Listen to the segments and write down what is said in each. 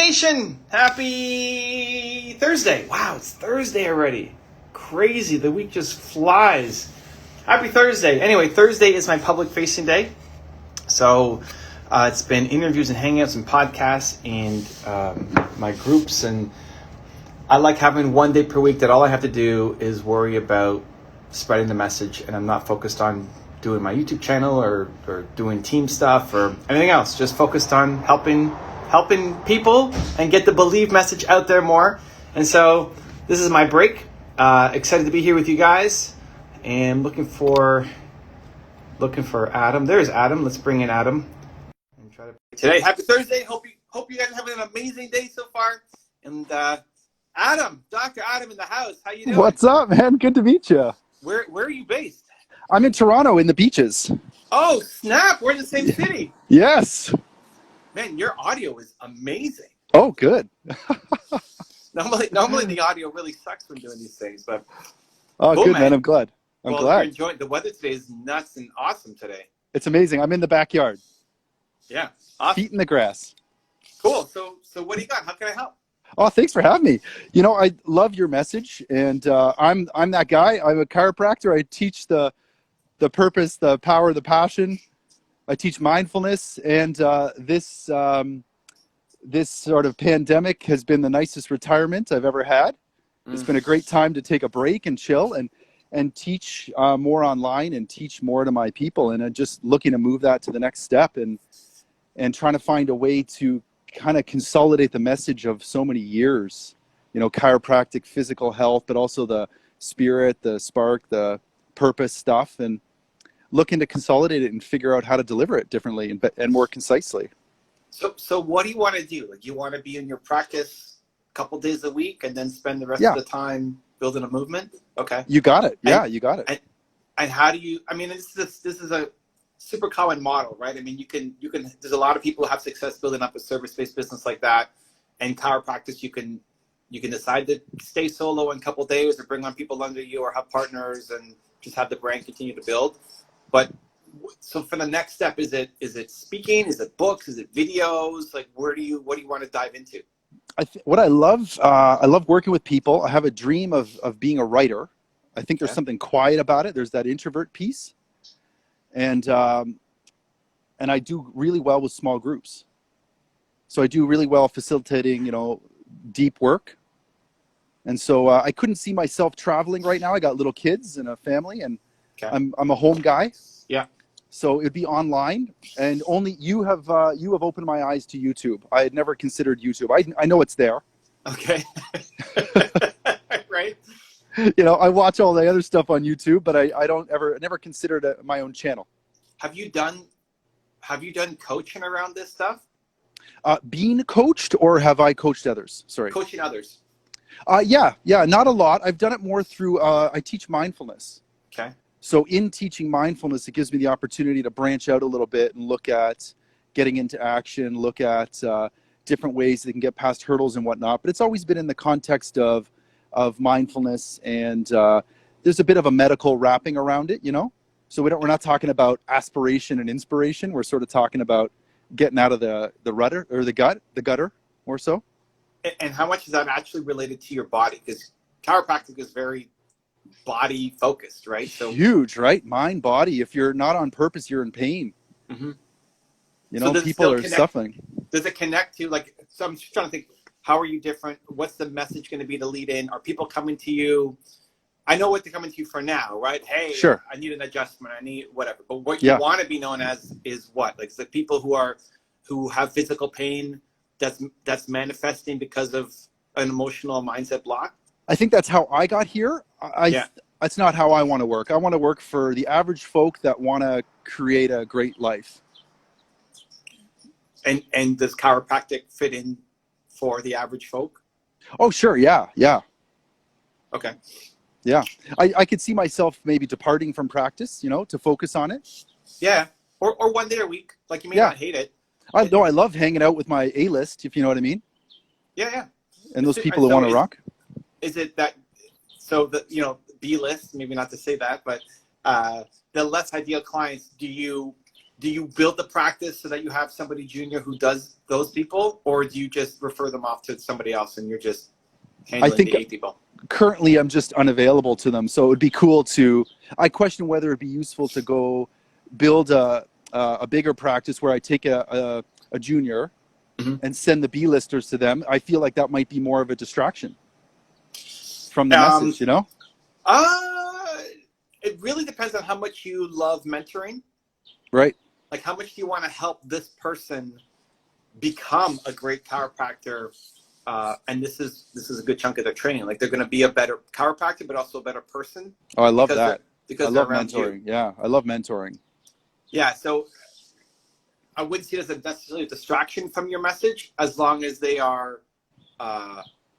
Nation! Happy Thursday! Wow, it's Thursday already. Crazy, the week just flies. Happy Thursday. Anyway, Thursday is my public-facing day. So it's been interviews and hangouts and podcasts and my groups. And I like having one day per week that all I have to do is worry about spreading the message. And I'm not focused on doing my YouTube channel or doing team stuff or anything else. Just focused on helping people and get the believe message out there more. And so this is my break. Excited to be here with you guys, and looking for Adam. There's Adam. Let's bring in Adam. And try to today. Happy Thursday. Hope you guys are having an amazing day so far. And Adam, Dr. Adam in the house. How you doing? What's up, man? Good to meet you. Where are you based? I'm in Toronto, in the beaches. Oh snap! We're in the same city. Yes. Man, your audio is amazing. Oh, good. Normally the audio really sucks when doing these things, but oh, cool, good, man. I'm glad. I'm glad. You're enjoying the weather today is nuts and awesome today. It's amazing. I'm in the backyard. Yeah, awesome. Feet in the grass. Cool. So what do you got? How can I help? Oh, thanks for having me. You know, I love your message, and I'm that guy. I'm a chiropractor. I teach the purpose, the power, the passion. I teach mindfulness, and this sort of pandemic has been the nicest retirement I've ever had. It's been a great time to take a break and chill and teach more online and teach more to my people. And I'm just looking to move that to the next step and trying to find a way to kind of consolidate the message of so many years, you know, chiropractic, physical health, but also the spirit, the spark, the purpose stuff, and looking to consolidate it and figure out how to deliver it differently and more concisely. So what do you want to do? Like, you want to be in your practice a couple days a week and then spend the rest of the time building a movement? Okay. You got it. Yeah, you got it. And how do you, I mean, this is a super common model, right? I mean, you can, there's a lot of people who have success building up a service-based business like that. And chiropractic, you can decide to stay solo in a couple days or bring on people under you or have partners and just have the brand continue to build. But so for the next step, is it speaking? Is it books? Is it videos? Like, what do you want to dive into? What I love working with people. I have a dream of being a writer. I think there's something quiet about it. There's that introvert piece. And I do really well with small groups. So I do really well facilitating, you know, deep work. And so I couldn't see myself traveling right now. I got little kids and a family, and I'm a home guy. Yeah. So it'd be online, and only you have opened my eyes to YouTube. I had never considered YouTube. I know it's there. Okay. Right. You know, I watch all the other stuff on YouTube, but I never considered my own channel. Have you done coaching around this stuff? Being coached, or have I coached others? Sorry. Coaching others. Yeah, not a lot. I've done it more through, I teach mindfulness. Okay. So in teaching mindfulness, it gives me the opportunity to branch out a little bit and look at getting into action, look at different ways they can get past hurdles and whatnot. But it's always been in the context of mindfulness, and there's a bit of a medical wrapping around it, you know? So we're not talking about aspiration and inspiration. We're sort of talking about getting out of the rudder or the gutter more so. And how much is that actually related to your body? Because chiropractic is very body focused, right? So huge, right? Mind, body. If you're not on purpose, you're in pain. Mm-hmm. You know, people are suffering. Does it connect to, like, so I'm just trying to think, how are you different? What's the message going to be to lead in? Are people coming to you? I know what they're coming to you for now, right? Hey, sure. I need an adjustment. I need whatever. But what you want to be known as is what? Like, the people who have physical pain that's manifesting because of an emotional mindset block? I think that's how I got here. That's not how I want to work. I want to work for the average folk that want to create a great life. And does chiropractic fit in for the average folk? Oh, sure. Yeah. Okay. Yeah. I could see myself maybe departing from practice, you know, to focus on it. Yeah. Or one day a week. Like, you may not hate it. I love hanging out with my A-list, if you know what I mean. Yeah. And those people who want to rock. Is it that, so the, you know, B-list, maybe not to say that, but the less ideal clients, do you do you build the practice so that you have somebody junior who does those people, or do you just refer them off to somebody else and you're just handling the 8 people? Currently I'm just unavailable to them. So it would be cool to, I question whether it'd be useful to go build a bigger practice where I take a junior and send the B-listers to them. I feel like that might be more of a distraction from the message, you know? It really depends on how much you love mentoring. Right. Like, how much do you want to help this person become a great chiropractor? And this is a good chunk of their training. Like, they're going to be a better chiropractor, but also a better person. Oh, I love that. Because I love mentoring. Yeah, I love mentoring. Yeah, so I wouldn't see it as necessarily a distraction from your message, as long as they are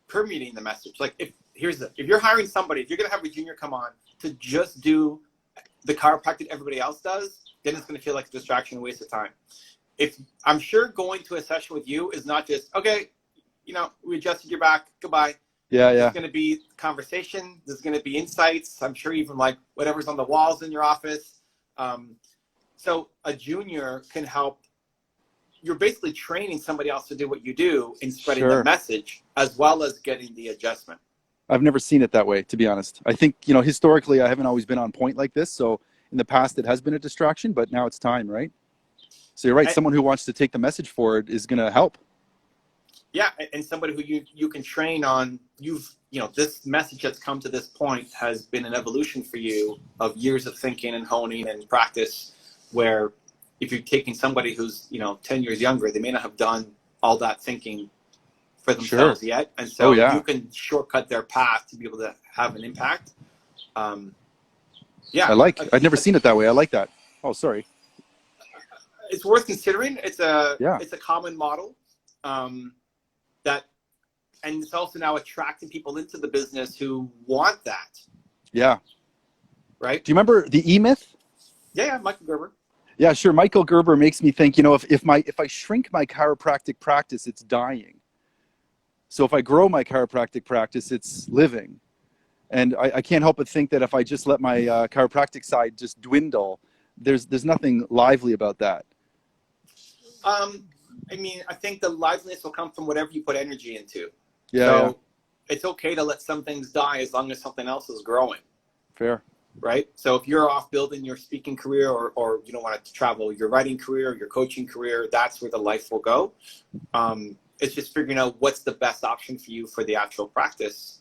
permeating the message. Like, if you're hiring somebody, if you're going to have a junior come on to just do the chiropractic everybody else does, then it's going to feel like a distraction and waste of time. If I'm sure going to a session with you is not just, okay, you know, we adjusted your back, goodbye. Yeah. There's going to be conversation. There's going to be insights. I'm sure even like whatever's on the walls in your office. So a junior can help. You're basically training somebody else to do what you do and spreading the message as well as getting the adjustment. I've never seen it that way, to be honest. I think, you know, historically I haven't always been on point like this. So in the past it has been a distraction, but now it's time, right? So you're right. Someone who wants to take the message forward is going to help. Yeah, and somebody who you can train on, this message that's come to this point has been an evolution for you of years of thinking and honing and practice, where if you're taking somebody who's, 10 years younger, they may not have done all that thinking for themselves yet. And so you can shortcut their path to be able to have an impact. I've never seen it that way. I like that. Oh, sorry. It's worth considering. It's a common model. And it's also now attracting people into the business who want that. Yeah. Right? Do you remember the E-Myth? Yeah, Michael Gerber. Yeah, sure. Michael Gerber makes me think, if I shrink my chiropractic practice, it's dying. So if I grow my chiropractic practice, it's living. And I can't help but think that if I just let my chiropractic side just dwindle, there's nothing lively about that. I think the liveliness will come from whatever you put energy into. So it's okay to let some things die as long as something else is growing. Fair. Right? So if you're off building your speaking career or you don't want to travel, your writing career, your coaching career, that's where the life will go. It's just figuring out what's the best option for you for the actual practice.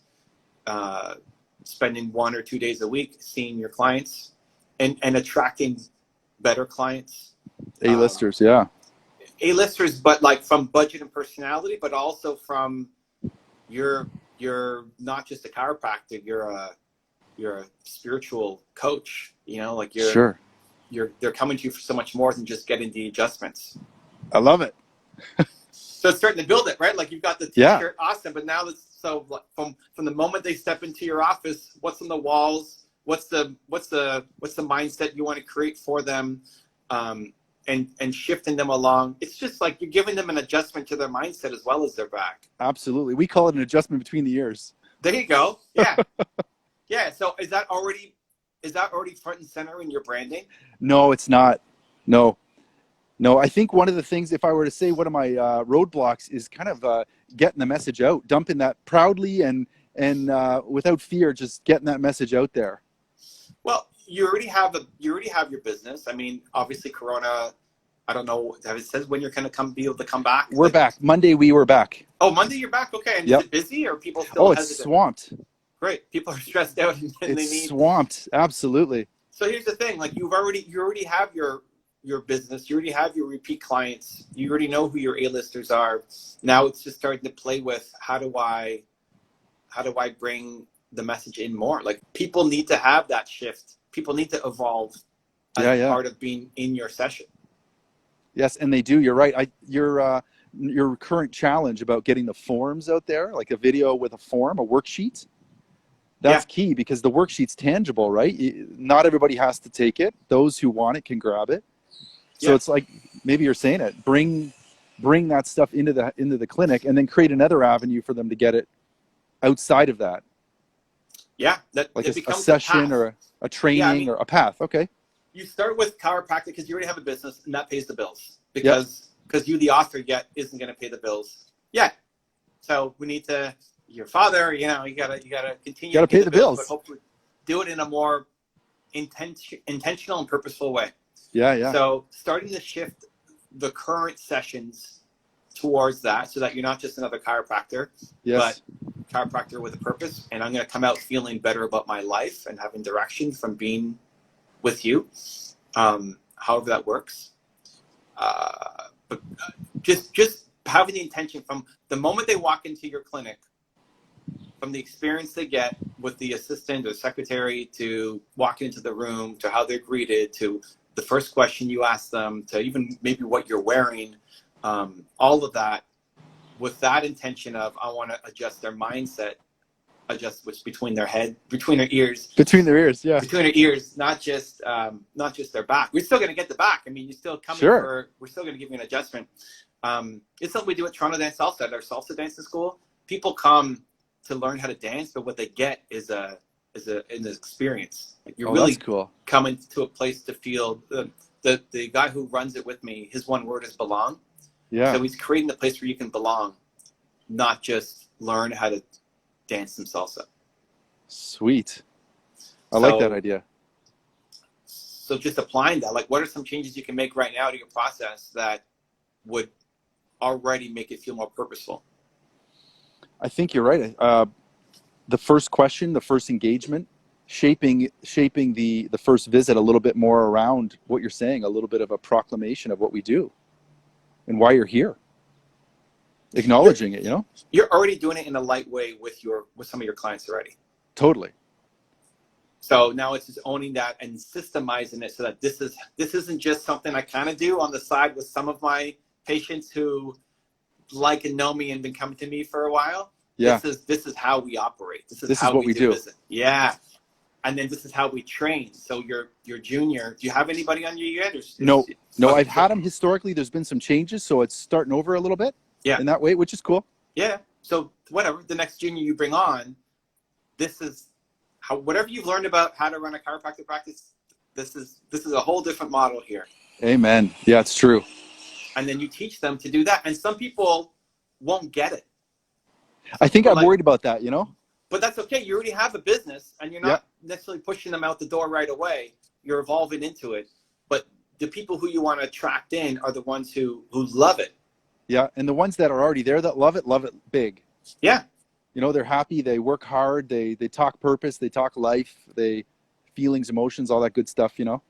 Spending 1 or 2 days a week seeing your clients and attracting better clients. A-listers, A-listers, but like from budget and personality, but also from you're not just a chiropractor, you're a spiritual coach, they're coming to you for so much more than just getting the adjustments. I love it. So it's starting to build it, right? Like you've got the t-shirt, awesome, but now from the moment they step into your office, what's on the walls, what's the mindset you want to create for them, and shifting them along. It's just like you're giving them an adjustment to their mindset as well as their back. Absolutely. We call it an adjustment between the ears. There you go. Yeah. Yeah. So is that already front and center in your branding? No, it's not. No. I think one of the things, if I were to say one of my roadblocks, is kind of getting the message out, dumping that proudly and without fear, just getting that message out there. Well, you already have your business. Obviously Corona, I don't know, it says when you're going to be able to come back? We're back. Monday we were back. Oh, Monday you're back? Okay. And is it busy or people still hesitant? It's swamped. Great. People are stressed out and they need... It's swamped. Absolutely. So here's the thing. Like you already have your business. You already have your repeat clients. You already know who your A-listers are. Now it's just starting to play with how do I bring the message in more? Like people need to have that shift. People need to evolve as part of being in your session. Yes, and they do. You're right. Your current challenge about getting the forms out there, like a video with a form, a worksheet, that's key because the worksheet's tangible, right? Not everybody has to take it. Those who want it can grab it. So it's like maybe you're saying it. Bring that stuff into the clinic, and then create another avenue for them to get it outside of that. Yeah, like a session or a training or a path. Okay. you start with chiropractic because you already have a business and that pays the bills. Because you, the author, yet isn't going to pay the bills yet. So we need to. Your father, you gotta continue. Got to pay the bills, but hopefully do it in a more intentional and purposeful way. Yeah. So starting to shift the current sessions towards that, so that you're not just another chiropractor, but chiropractor with a purpose. And I'm going to come out feeling better about my life and having direction from being with you, however that works. But just having the intention from the moment they walk into your clinic, from the experience they get with the assistant or secretary, to walking into the room, to how they're greeted, to the first question you ask them, to even maybe what you're wearing, all of that with that intention of, I want to adjust their mindset, adjust what's between their ears, not just their back. We're still going to get the back. I mean, you're still coming we're still going to give you an adjustment. It's something we do at Toronto Dance Salsa, at our salsa dancing school. People come to learn how to dance, but what they get is an experience. Like, you're really cool. Coming to a place to feel the guy who runs it with me, his one word is belong. Yeah. So he's creating a place where you can belong, not just learn how to dance some salsa. Sweet. I like that idea. So just applying that, like, what are some changes you can make right now to your process that would already make it feel more purposeful? I think you're right. The first question, the first engagement, shaping the first visit a little bit more around what you're saying, a little bit of a proclamation of what we do and why you're here. Acknowledging it, You're already doing it in a light way with some of your clients already. Totally. So now it's just owning that and systemizing it so that this isn't just something I kind of do on the side with some of my patients who like and know me and been coming to me for a while. Yeah. This is how we operate. This is what we do. Business. Yeah. And then this is how we train. So you're junior. Do you have anybody on you yet? No, I've had them historically. There's been some changes, so it's starting over a little bit. Yeah. In that way, which is cool. Yeah. So whatever, the next junior you bring on, this is how, whatever you've learned about how to run a chiropractic practice, this is a whole different model here. Amen. Yeah, it's true. And then you teach them to do that. And some people won't get it. I think I'm worried about that, But that's okay. You already have a business and you're not necessarily pushing them out the door right away. You're evolving into it. But the people who you want to attract in are the ones who love it. Yeah, and the ones that are already there that love it big. Yeah. They're happy, they work hard, they talk purpose, they talk life, they feelings, emotions, all that good stuff, It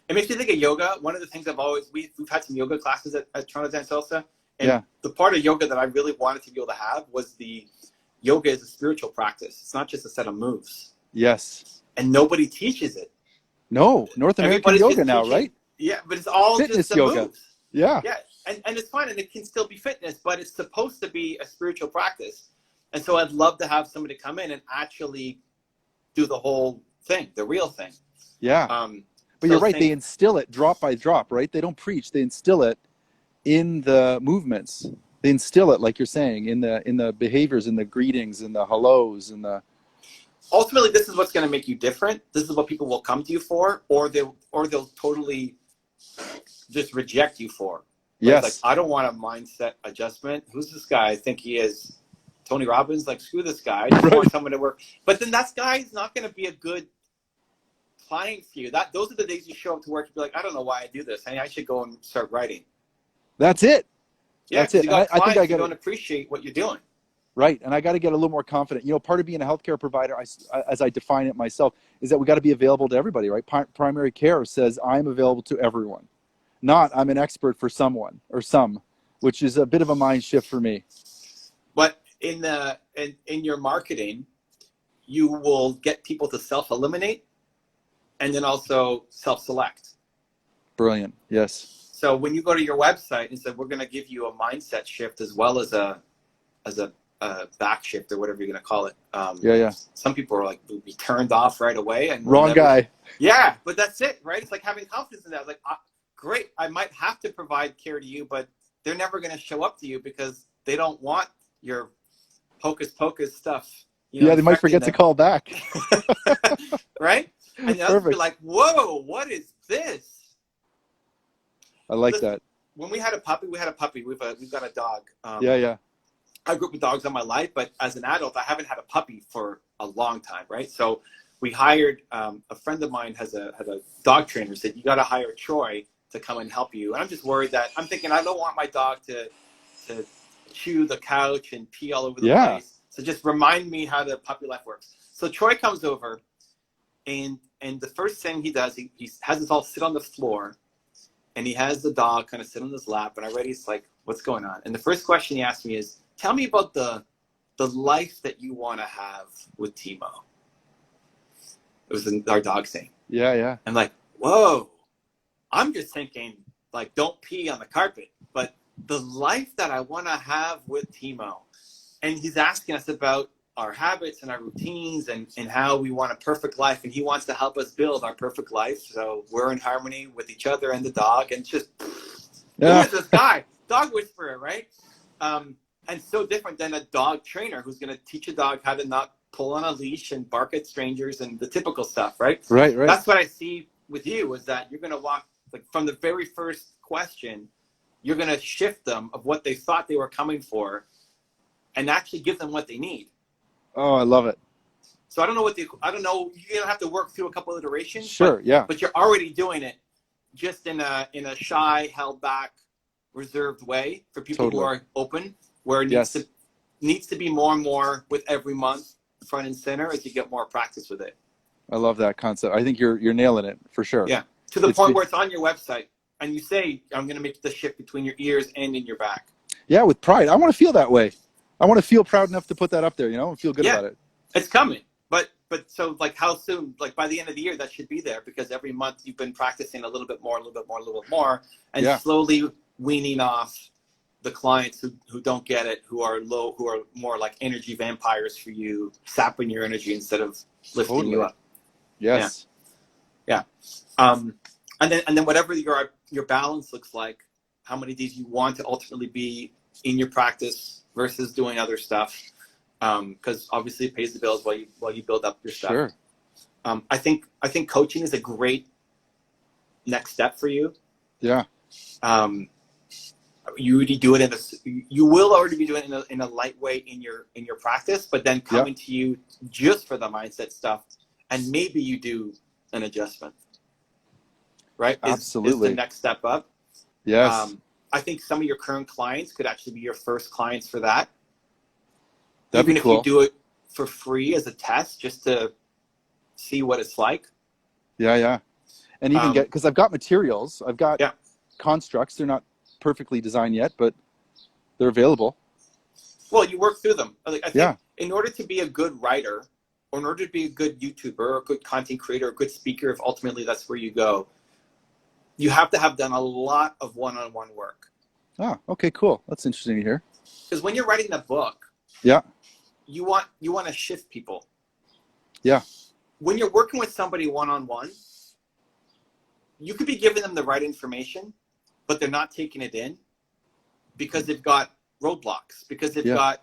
makes me think of yoga. One of the things we've had some yoga classes at Toronto Dance Salsa. And the part of yoga that I really wanted to be able to have was the yoga is a spiritual practice. It's not just a set of moves. Yes. And nobody teaches it. No, North American yoga now, right? Yeah, but it's all fitness just the yoga. Moves. Yeah. Yeah, and it's fine, and it can still be fitness, but it's supposed to be a spiritual practice. And so I'd love to have somebody come in and actually do the whole thing, the real thing. Yeah. But you're right, they instill it drop by drop, right? They don't preach, they instill it in the movements. They instill it, like you're saying, in the behaviors, in the greetings, in the hellos, in the... Ultimately, this is what's going to make you different. This is what people will come to you for, or they'll totally just reject you for. Right? Yes. Like, I don't want a mindset adjustment. Who's this guy? I think he is Tony Robbins. Like, screw this guy. I just want someone to work. But then that guy's not going to be a good client for you. Those are the days you show up to work and be like, I don't know why I do this. I should go and start writing. That's it. Yeah, that's it. You got clients who don't appreciate what you're doing. Right, and I got to get a little more confident. Part of being a healthcare provider, as I define it myself, is that we got to be available to everybody, right? Primary care says I'm available to everyone, not I'm an expert for someone or some, which is a bit of a mind shift for me. But in your marketing, you will get people to self-eliminate and then also self-select. Brilliant. Yes. So when you go to your website and say, we're going to give you a mindset shift as well as a back shift or whatever you're going to call it. Some people are like, be turned off right away. And wrong guy. Yeah, but that's it, right? It's like having confidence in that. It's like, great, I might have to provide care to you, but they're never going to show up to you because they don't want your hocus pocus stuff. They might forget to call back. Right? And the others be Perfect. like, whoa, what is this? I like Listen, that. when we had a puppy, we've got a dog. Yeah, yeah. I grew up with dogs all my life, but as an adult, I haven't had a puppy for a long time, right? So we hired a friend of mine has a dog trainer, said you got to hire Troy to come and help you. And I'm just worried that I'm thinking I don't want my dog to chew the couch and pee all over the Yeah. place. So just remind me how the puppy life works. So Troy comes over, and the first thing he does, he has us all sit on the floor, and he has the dog kind of sit on his lap. And he's like, "What's going on?" And the first question he asked me is, "Tell me about the life that you want to have with Timo." It was our dog saying. Yeah, yeah. I'm like, whoa. I'm just thinking, like, don't pee on the carpet. But the life that I want to have with Timo. And he's asking us about our habits and our routines and how we want a perfect life. And he wants to help us build our perfect life. So we're in harmony with each other and the dog. And just, who is this guy? Dog whisperer, right? And so different than a dog trainer who's going to teach a dog how to not pull on a leash and bark at strangers and the typical stuff, right? Right, right. That's what I see with you, is that you're going to walk, like, from the very first question, you're going to shift them of what they thought they were coming for and actually give them what they need. Oh, I love it. So I don't know, you're going to have to work through a couple of iterations. Sure, yeah. But you're already doing it just in a shy, held back, reserved way for people who are open, where it needs to be more and more with every month, front and center, as you get more practice with it. I love that concept. I think you're nailing it for sure. Yeah, to the point where it's on your website, and you say, "I'm going to make the shift between your ears and in your back." Yeah, with pride. I want to feel that way. I want to feel proud enough to put that up there, and feel good about it. It's coming. But so, like, how soon? Like, by the end of the year, that should be there, because every month you've been practicing a little bit more, and slowly weaning off the clients who don't get it, who are more like energy vampires for you, sapping your energy instead of lifting you up. Yes. Yeah. And then whatever your balance looks like, how many days you want to ultimately be in your practice versus doing other stuff, because obviously it pays the bills while you build up your stuff. Sure. I think coaching is a great next step for you. Yeah. You already do it you will already be doing it in a light way in your practice, but then coming to you just for the mindset stuff, and maybe you do an adjustment, right? Absolutely. Is the next step up. Yes. I think some of your current clients could actually be your first clients for that. That'd Even be cool. if you do it for free as a test, just to see what it's like. Yeah, yeah. And even because I've got materials, I've got constructs. They're not perfectly designed yet, but they're available. Well, you work through them. I think in order to be a good writer, or in order to be a good YouTuber, or a good content creator, a good speaker, if ultimately that's where you go, you have to have done a lot of one-on-one work. Oh, okay, cool. That's interesting to hear. Because when you're writing the book, you want to shift people. Yeah. When you're working with somebody one-on-one, you could be giving them the right information, but they're not taking it in because they've got roadblocks, because they've got,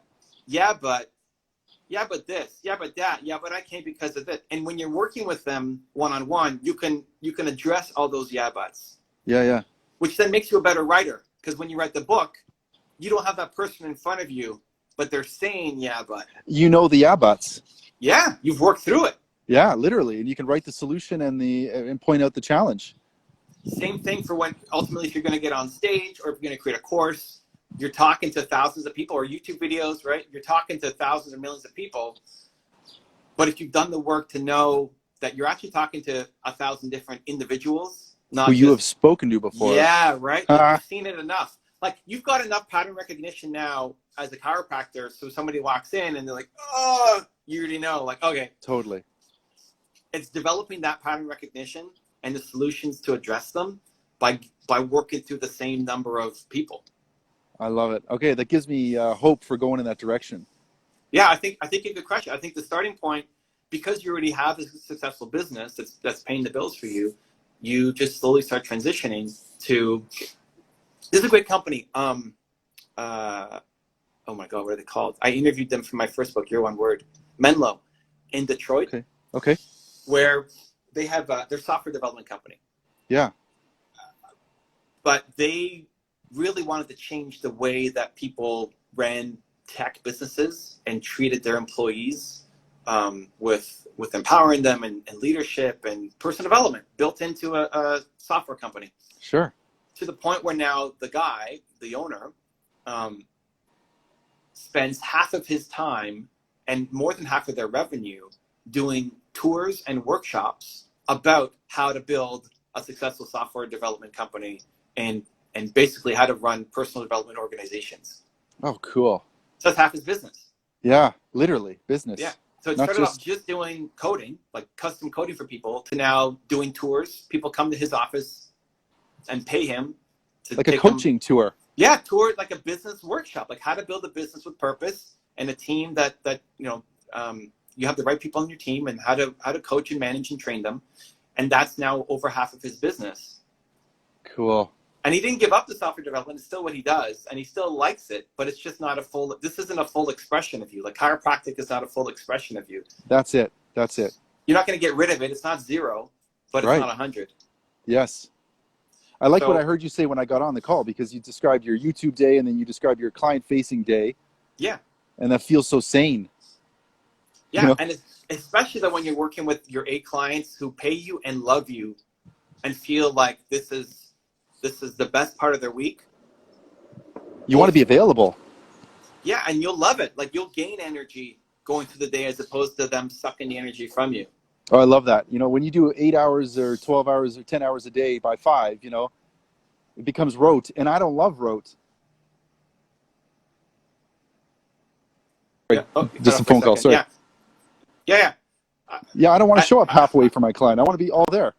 but this, but that, but I can't because of this. And when you're working with them one-on-one, you can address all those buts. Yeah, yeah. Which then makes you a better writer, because when you write the book, you don't have that person in front of you, but they're saying but. You know the buts. Yeah, you've worked through it. Yeah, literally, and you can write the solution and point out the challenge. Same thing for when ultimately, if you're going to get on stage or if you're going to create a course, you're talking to thousands of people, or YouTube videos, right? You're talking to thousands or millions of people. But if you've done the work to know that you're actually talking to 1,000 different individuals, not who you have spoken to before. Yeah, right. You've seen it enough. Like, you've got enough pattern recognition now as a chiropractor. So somebody walks in and they're like, "Oh," you already know. Like, okay, totally. It's developing that pattern recognition and the solutions to address them by working through the same number of people. I love it. Okay, that gives me hope for going in that direction. Yeah, I think you could crush it. I think the starting point, because you already have a successful business that's paying the bills for you, you just slowly start transitioning to. This is a great company. Oh my God, what are they called? I interviewed them for my first book, Your One Word. Menlo, in Detroit. Okay. Where their software development company. Yeah. But they really wanted to change the way that people ran tech businesses and treated their employees, with empowering them and leadership and personal development built into a software company. Sure. To the point where now the owner, spends half of his time and more than half of their revenue doing tours and workshops about how to build a successful software development company and basically how to run personal development organizations. Oh, cool. So that's half his business. Yeah, literally business. Yeah. So it Not started off just doing coding, like custom coding for people, to now doing tours. People come to his office and pay him to like a take coaching tour. Yeah, tour, like a business workshop, like how to build a business with purpose and a team that you have the right people on your team and how to coach and manage and train them. And that's now over half of his business. Cool. And he didn't give up the software development. It's still what he does, and he still likes it, but it's just not this isn't a full expression of you. Like chiropractic is not a full expression of you. That's it. You're not going to get rid of it. It's not 0, but it's not 100. Yes. I like what I heard you say when I got on the call, because you described your YouTube day and then you described your client-facing day. Yeah. And that feels so sane. Yeah, you know? And especially that when you're working with your A clients who pay you and love you and feel like this is the best part of their week. You want to be available. Yeah, and you'll love it. Like you'll gain energy going through the day as opposed to them sucking the energy from you. Oh, I love that. When you do 8 hours or 12 hours or 10 hours a day by 5, it becomes rote. And I don't love rote. Yeah. Oh, just a phone call. Sorry. Yeah. Yeah, I don't want to show up halfway for my client. I want to be all there.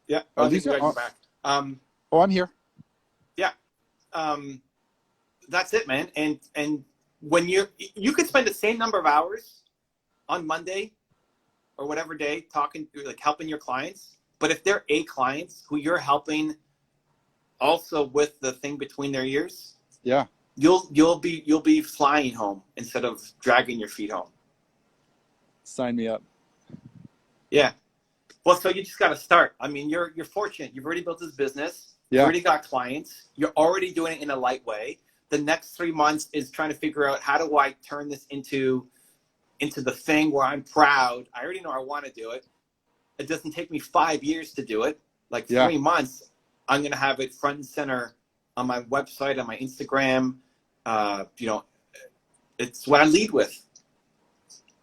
Yeah. Oh, I think you're back. I'm here. Yeah. That's it, man. And when you could spend the same number of hours on Monday or whatever day helping your clients, but if they're A clients who you're helping also with the thing between their ears, yeah, you'll be flying home instead of dragging your feet home. Sign me up. Yeah. Well, so you just got to start. I mean, you're fortunate. You've already built this business. Yeah. You've already got clients. You're already doing it in a light way. The next 3 months is trying to figure out, how do I turn this into the thing where I'm proud. I already know I want to do it. It doesn't take me 5 years to do it. Like 3 months, I'm going to have it front and center on my website, on my Instagram. It's what I lead with.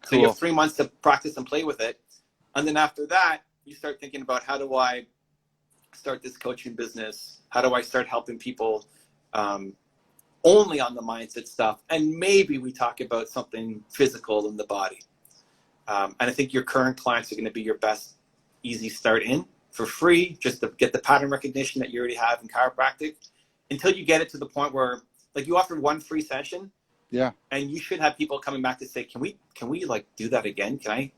So you have 3 months to practice and play with it. And then after that, you start thinking about, how do I start this coaching business? How do I start helping people only on the mindset stuff? And maybe we talk about something physical in the body. And I think your current clients are going to be your best easy start in for free, just to get the pattern recognition that you already have in chiropractic, until you get it to the point where, like, you offer 1 free session. Yeah. And you should have people coming back to say, can we like do that again? Do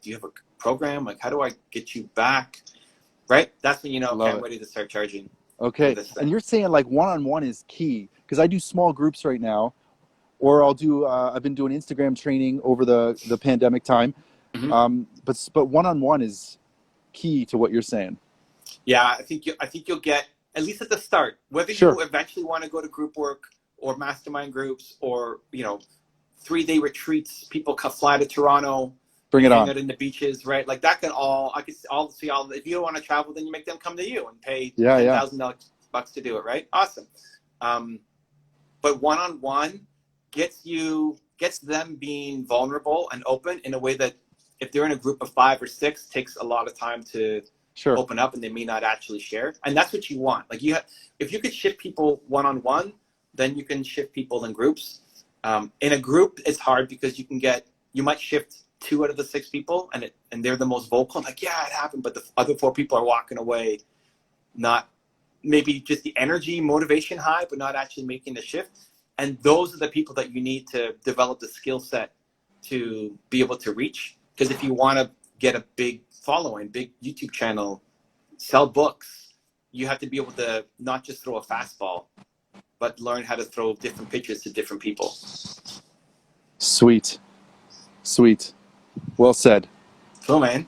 you have a program? Like, how do I get you back? Right? That's when I'm ready to start charging. Okay. And you're saying like one-on-one is key, because I do small groups right now, or I'll do, I've been doing Instagram training over the pandemic time. Mm-hmm. But one-on-one is key to what you're saying. Yeah, I think you'll get, at least at the start, whether you eventually want to go to group work or mastermind groups or 3-day retreats. People fly to Toronto, bring it on out in the beaches, right? Like that can all, I can all see all. If you don't want to travel, then you make them come to you and pay $10,000 to do it, right? Awesome. But one-on-one gets them being vulnerable and open in a way that, if they're in a group of 5 or 6, takes a lot of time to open up, and they may not actually share. And that's what you want. Like if you could shift people one-on-one, then you can shift people in groups. In a group, it's hard because you might shift 2 out of the 6 people, and they're the most vocal. Like, yeah, it happened, but the other 4 people are walking away, not maybe just the energy, motivation high, but not actually making the shift. And those are the people that you need to develop the skill set to be able to reach. Because if you want to get a big following, big YouTube channel, sell books, you have to be able to not just throw a fastball, but learn how to throw different pitches to different people. Sweet. Sweet. Well said. Cool, man.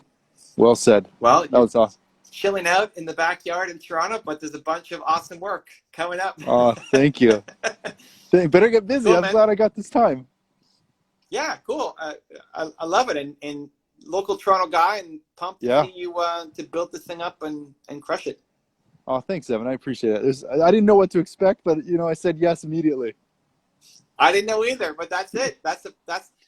Well said. Well, That you're was awesome. chilling out in the backyard in Toronto, but there's a bunch of awesome work coming up. Oh, thank you. Better get busy. Cool, I'm man. glad I got this time. Yeah, cool. I love it. And local Toronto guy, and pumped to Yeah. see you to build this thing up and crush it. Oh, thanks, Evan. I appreciate it. I didn't know what to expect, but I said yes immediately. I didn't know either, but that's it.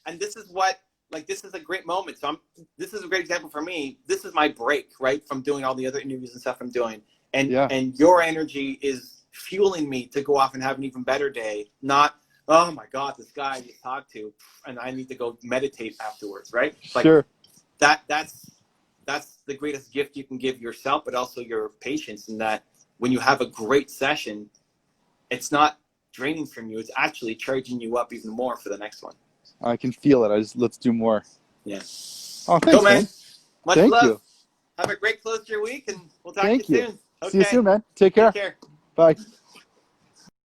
And this is what, like, this is a great moment. So this is a great example for me. This is my break, right, from doing all the other interviews and stuff I'm doing. And your energy is fueling me to go off and have an even better day. Not, oh my God, this guy I just talked to, and I need to go meditate afterwards, right? Like, Sure. That's the greatest gift you can give yourself, but also your patients. In that, when you have a great session, it's not draining from you. It's actually charging you up even more for the next one. I can feel it. Let's do more. Yeah. Oh, thanks, Cool, man. man. Much Thank love. you. Have a great close to your week, and we'll talk Thank to you you. soon. Okay. See you soon, man. Take care. Take care. Bye.